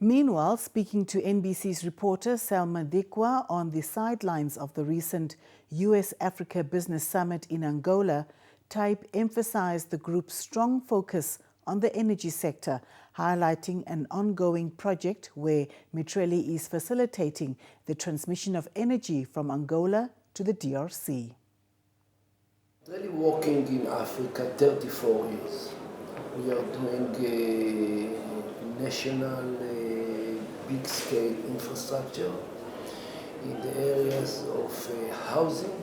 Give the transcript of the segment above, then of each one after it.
Meanwhile, speaking to NBC's reporter Celma Ndhikwa on the sidelines of the recent US-Africa Business Summit in Angola, Taib emphasized the group's strong focus on the energy sector, highlighting an ongoing project where Mitrelli is facilitating the transmission of energy from Angola to the DRC. Really working in Africa 34 years. We are doing a national big-scale infrastructure in the areas of housing,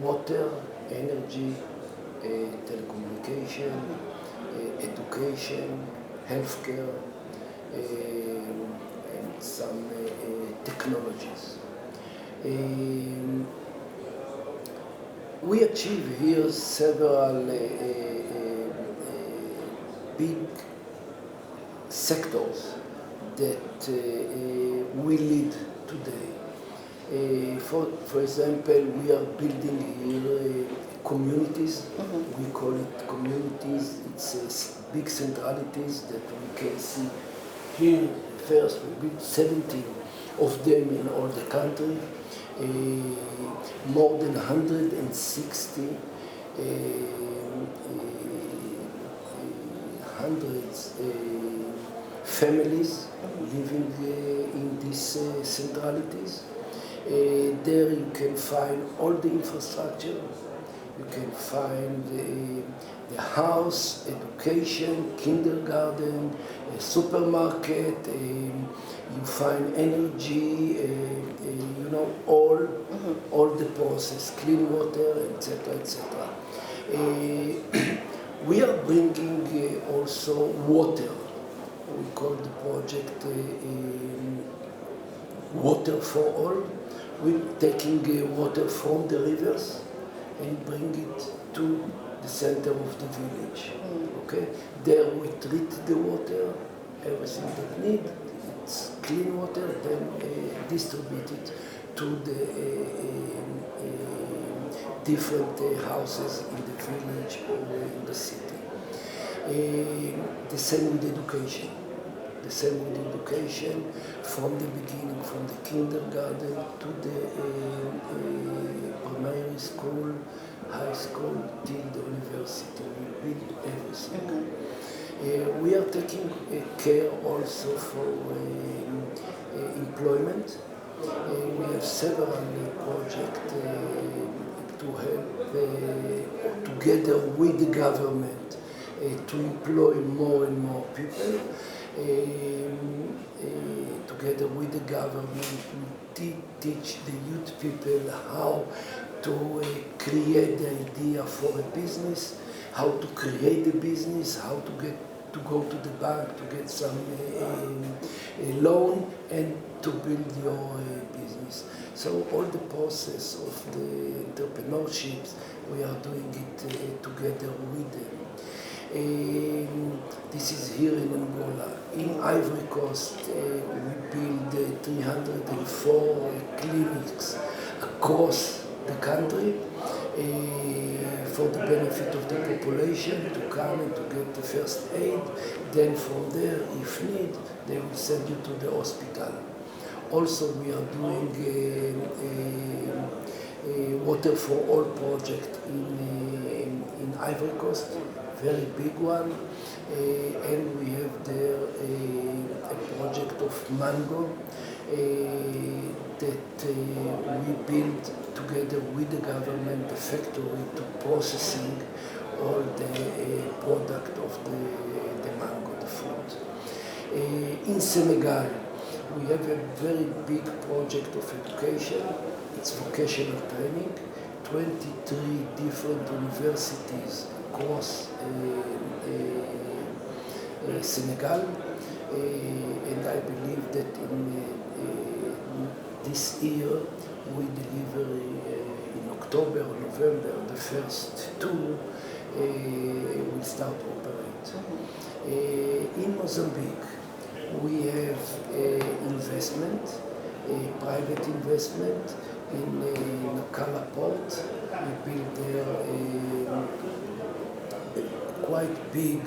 water, energy, telecommunication, education, healthcare, and some technologies. We achieve here several big sectors that we lead today. For example, we are building here communities. We call it communities. It's big centralities that we can see here. First, we built 17 of them in all the country. More than 160 families living in these centralities. There you can find all the infrastructure. You can find the house, education, kindergarten, a supermarket, you find energy, all the process, clean water, etc., etc. We are bringing also water. We call the project Water for All. We're taking water from the rivers and bring it to the center of the village. Okay? There we treat the water, everything that need. It's clean water, then distribute it to the different houses in the village or in the city. The same with education. The same with education from the beginning, from the kindergarten to the primary school, high school, till the university. We build everything. We are taking care also for employment. We have several projects to help together with the government to employ more and more people. Together with the government, we teach the youth people how to create the idea for a business, how to create a business, how to go to the bank to get some loan and to build your business. So all the process of the entrepreneurship, we are doing it together with them. This is here in Angola. In Ivory Coast, we build 304 clinics across the country for the benefit of the population to come and to get the first aid. Then from there, if need, they will send you to the hospital. Also, we are doing a Water for All project in Ivory Coast, very big one, and we have there a project of mango that we build together with the government, the factory, to processing all the product of the mango, the fruit. In Senegal, we have a very big project of education. It's vocational training, 23 different universities across Senegal, and I believe that in this year we deliver in October or November the first two will start to operate. In Mozambique, we have investment, a private investment in Nacala Port. We built there quite big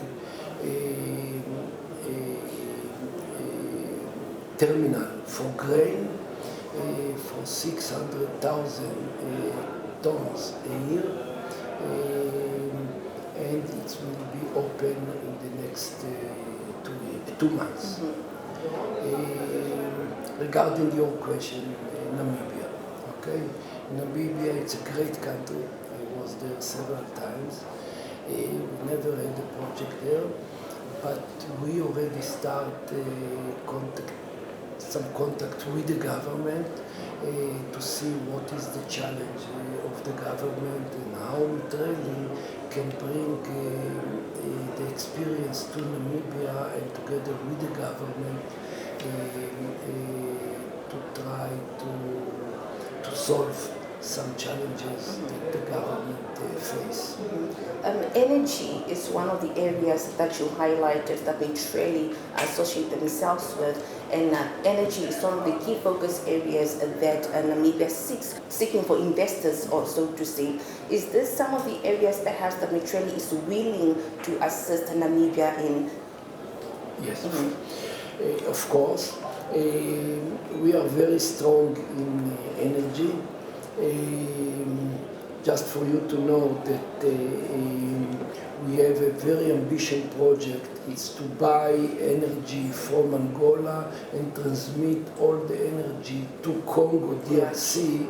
terminal for grain for 600,000 tons a year, and it will be open in the next 2 months. Regarding your question, Namibia, okay? Namibia, it's a great country. I was there several times. We never had a project there, but we already start some contact with the government to see what is the challenge of the government and how Mitrelli can bring the experience to Namibia and together with the government to try to solve some challenges that the government face. Energy is one of the areas that you highlighted that Mitrelli associate themselves with, and energy is one of the key focus areas that Namibia seeking for investors also to see. Is this some of the areas perhaps that Mitrelli is willing to assist Namibia in? Yes, of course. We are very strong in energy. Just for you to know that we have a very ambitious project. It's to buy energy from Angola and transmit all the energy to Congo, DRC,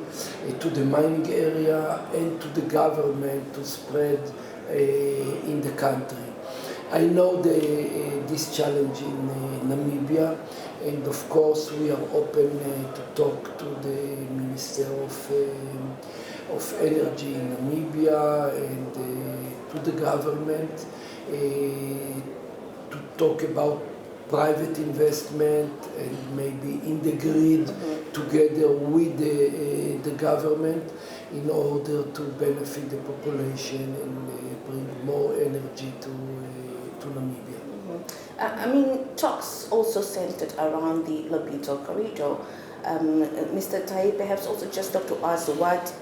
to the mining area and to the government to spread in the country. I know this challenge in Namibia, and of course we are open to talk to the Minister of Energy in Namibia and to the government to talk about private investment and maybe in the grid together with the government in order to benefit the population and bring more energy to Namibia. I mean, talks also centered around the Lobito Corridor. Mr. Taib, perhaps also just talk to us what,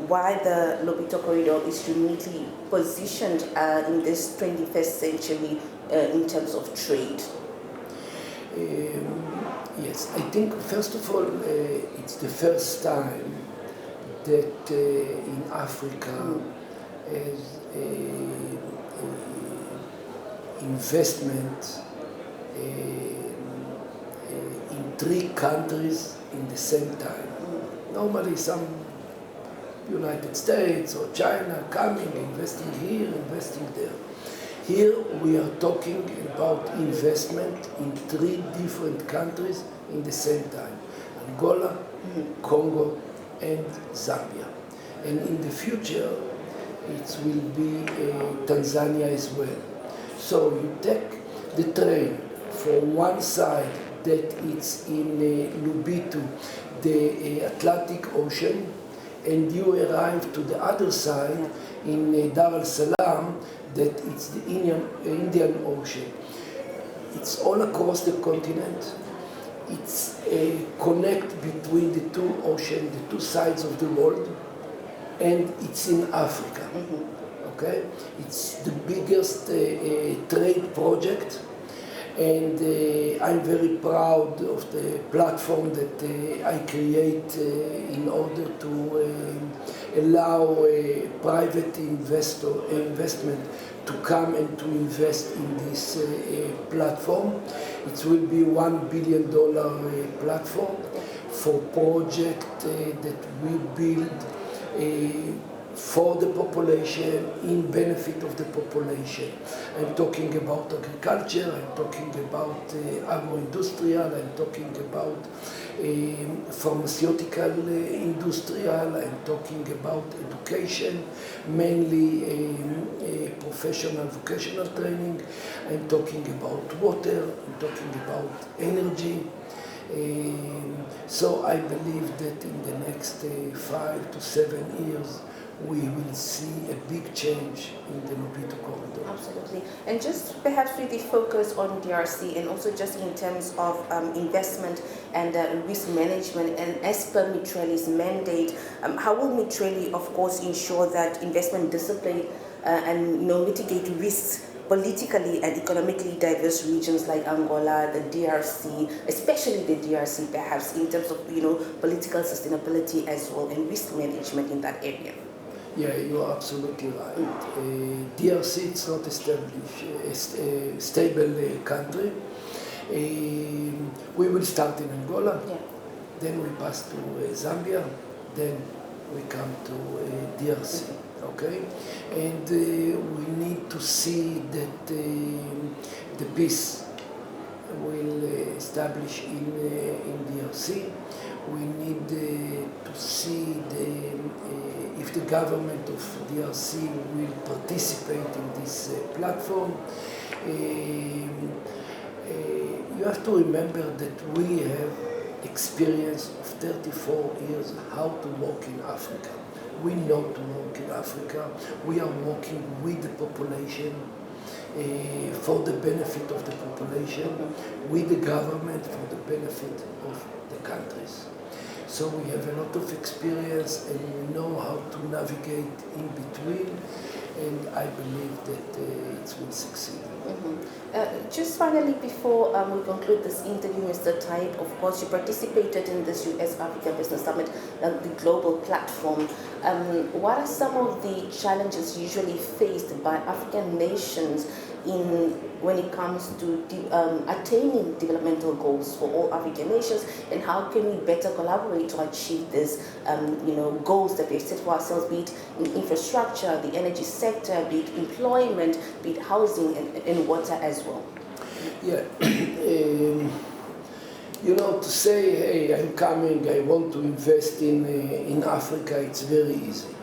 why the Lobito Corridor is uniquely positioned in this 21st century in terms of trade. Yes, I think first of all, it's the first time that in Africa as investment in 3 countries in the same time. Normally some United States or China coming, investing here, investing there. Here we are talking about investment in 3 different countries in the same time. Angola, Congo, and Zambia. And in the future, it will be Tanzania as well. So you take the train from one side that it's in Lobito, the Atlantic Ocean, and you arrive to the other side in Dar es Salaam, that it's the Indian Ocean. It's all across the continent. It's a connect between the 2 oceans, the 2 sides of the world, and it's in Africa. Okay? It's the biggest trade project, and I'm very proud of the platform that I create in order to allow private investment to come and to invest in this platform. It will be $1 billion platform for project that we build for the population, in benefit of the population. I'm talking about agriculture, I'm talking about agro-industrial, I'm talking about pharmaceutical industrial, I'm talking about education, mainly professional vocational training, I'm talking about water, I'm talking about energy. So I believe that in the next 5 to 7 years, we will see a big change in the Lobito Corridor. Absolutely. And just perhaps with the focus on DRC and also just in terms of investment and risk management, and as per Mitrelli's mandate, how will Mitrelli, of course, ensure that investment discipline and mitigate risks politically and economically diverse regions like Angola, the DRC, especially the DRC perhaps, in terms of, political sustainability as well and risk management in that area? Yeah, you are absolutely right. DRC is not established, a stable country. We will start in Angola, then we pass to Zambia, then we come to DRC, okay? And we need to see that the peace will establish in DRC. We need to see if the government of DRC will participate in this platform. You have to remember that we have experience of 34 years how to work in Africa. We know to work in Africa. We are working with the population for the benefit of the population, with the government for the benefit of the countries. So we have a lot of experience and we know how to navigate in between, and I believe that it will succeed. Just finally, before we conclude this interview, Mr. Taib, of course, you participated in this US-Africa Business Summit, the global platform. What are some of the challenges usually faced by African nations when it comes to attaining developmental goals for all African nations, and how can we better collaborate to achieve these goals that we've set for ourselves, be it in infrastructure, the energy sector, be it employment, be it housing and water as well? Yeah, to say, hey, I'm coming, I want to invest in Africa, it's very easy.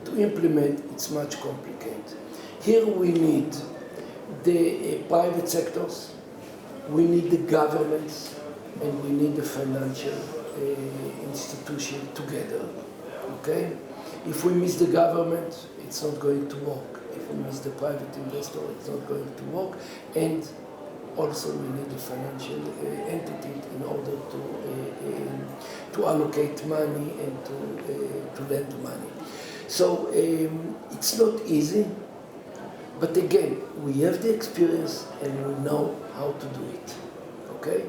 To implement, it's much complicated. Here we need the private sectors, we need the governments, and we need the financial institution together, okay? If we miss the government, it's not going to work. If we miss the private investor, it's not going to work. And also we need a financial entity in order to allocate money and to lend money. So it's not easy. But again, we have the experience and we know how to do it, okay?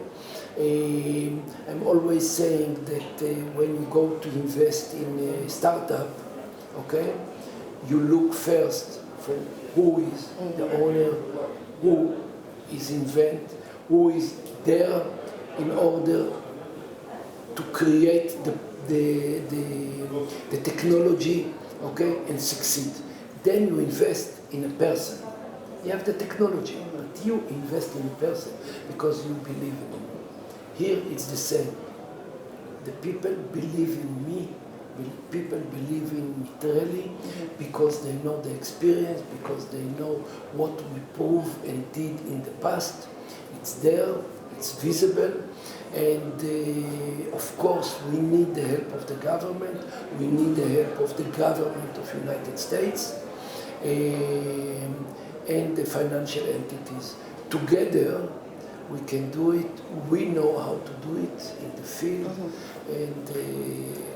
I'm always saying that when you go to invest in a startup, okay, you look first for who is the owner, who is who is there in order to create the technology, okay, and succeed. Then you invest in a person. You have the technology, but you invest in a person because you believe in him. Here it's the same. The people believe in me, people believe in Mitrelli because they know the experience, because they know what we proved and did in the past. It's there, it's visible, and of course we need the help of the government, we need the help of the government of the United States, and the financial entities. Together, we can do it. We know how to do it in the field, and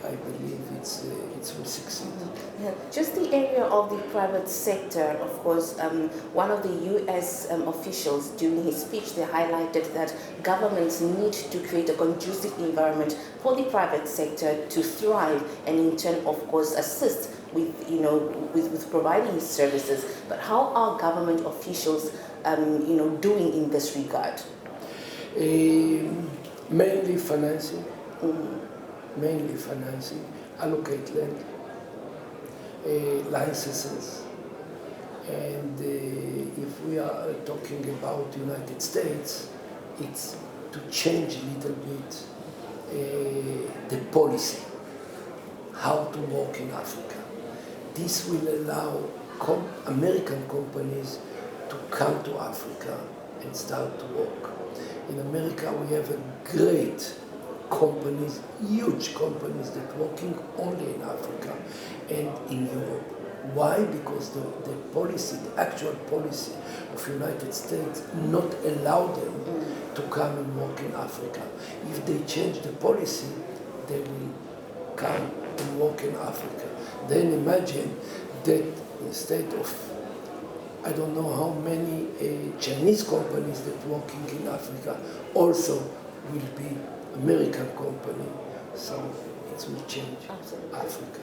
I believe it will succeed. Yeah. Just the area of the private sector, of course, one of the U.S. officials during his speech, they highlighted that governments need to create a conducive environment for the private sector to thrive and in turn, of course, assist with providing services. But how are government officials, doing in this regard? Mainly financing. Mainly financing. Allocate land, licenses, and if we are talking about the United States, it's to change a little bit the policy, how to work in Africa. This will allow American companies to come to Africa and start to work. In America, we have a great companies, huge companies that are working only in Africa and in Europe. Why? Because the policy, the actual policy of the United States not allow them to come and work in Africa. If they change the policy, they will come and work in Africa. Then imagine that instead of I don't know how many Chinese companies that working in Africa also will be American company. So it will change Absolutely. Africa.